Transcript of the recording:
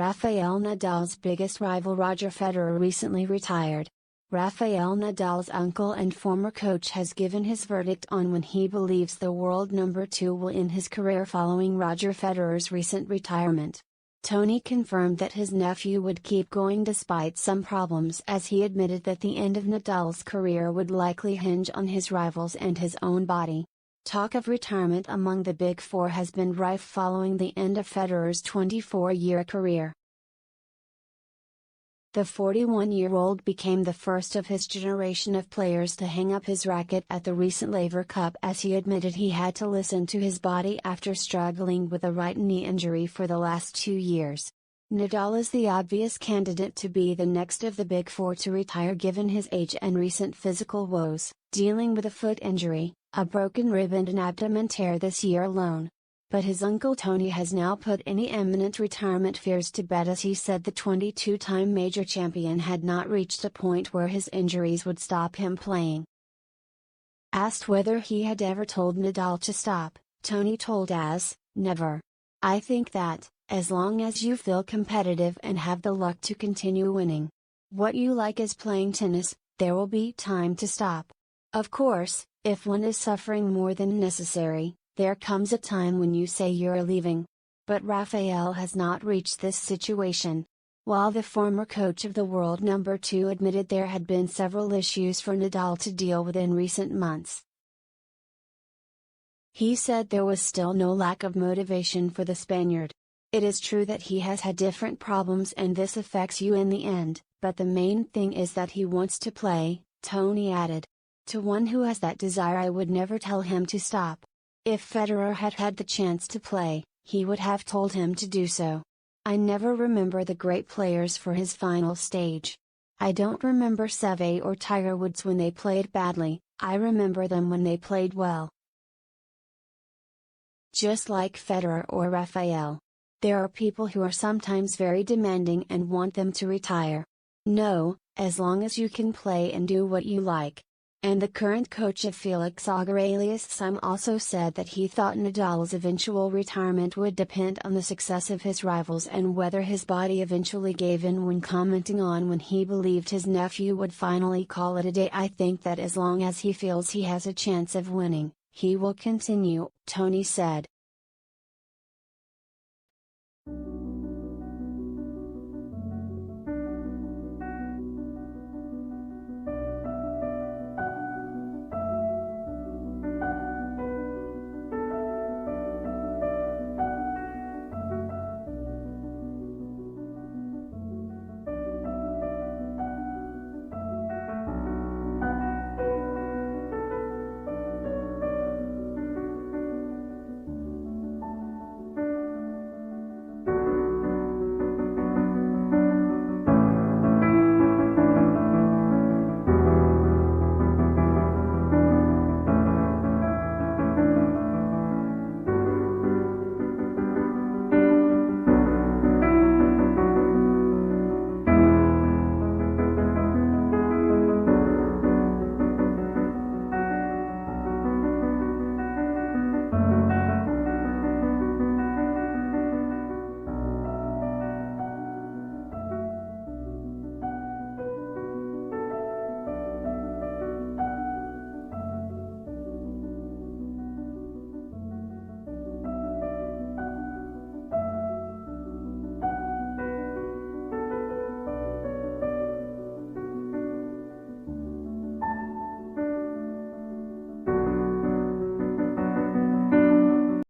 Rafael Nadal's biggest rival Roger Federer recently retired. Rafael Nadal's uncle and former coach has given his verdict on when he believes the world number 2 will end his career following Roger Federer's recent retirement. Toni confirmed that his nephew would keep going despite some problems, as he admitted that the end of Nadal's career would likely hinge on his rivals and his own body. Talk of retirement among the Big Four has been rife following the end of Federer's 24-year career. The 41-year-old became the first of his generation of players to hang up his racket at the recent Laver Cup, as he admitted he had to listen to his body after struggling with a right knee injury for the last 2 years. Nadal is the obvious candidate to be the next of the Big Four to retire given his age and recent physical woes, dealing with a foot injury, a broken rib and an abdomen tear this year alone. But his uncle Toni has now put any imminent retirement fears to bed, as he said the 22-time major champion had not reached a point where his injuries would stop him playing. Asked whether he had ever told Nadal to stop, Toni told us, "Never. I think that, as long as you feel competitive and have the luck to continue winning. What you like is playing tennis, there will be time to stop. Of course, if one is suffering more than necessary, there comes a time when you say you're leaving." But Rafael has not reached this situation. While the former coach of the world number 2 admitted there had been several issues for Nadal to deal with in recent months, he said there was still no lack of motivation for the Spaniard. "It is true that he has had different problems and this affects you in the end, but the main thing is that he wants to play," Toni added. "To one who has that desire, I would never tell him to stop. If Federer had had the chance to play, he would have told him to do so. I never remember the great players for his final stage. I don't remember Seve or Tiger Woods when they played badly, I remember them when they played well." Just like Federer or Rafael, there are people who are sometimes very demanding and want them to retire. No, as long as you can play and do what you like. And the current coach of Felix Auger-Aliassime also said that he thought Nadal's eventual retirement would depend on the success of his rivals and whether his body eventually gave in, when commenting on when he believed his nephew would finally call it a day. "I think that as long as he feels he has a chance of winning, he will continue," Toni said.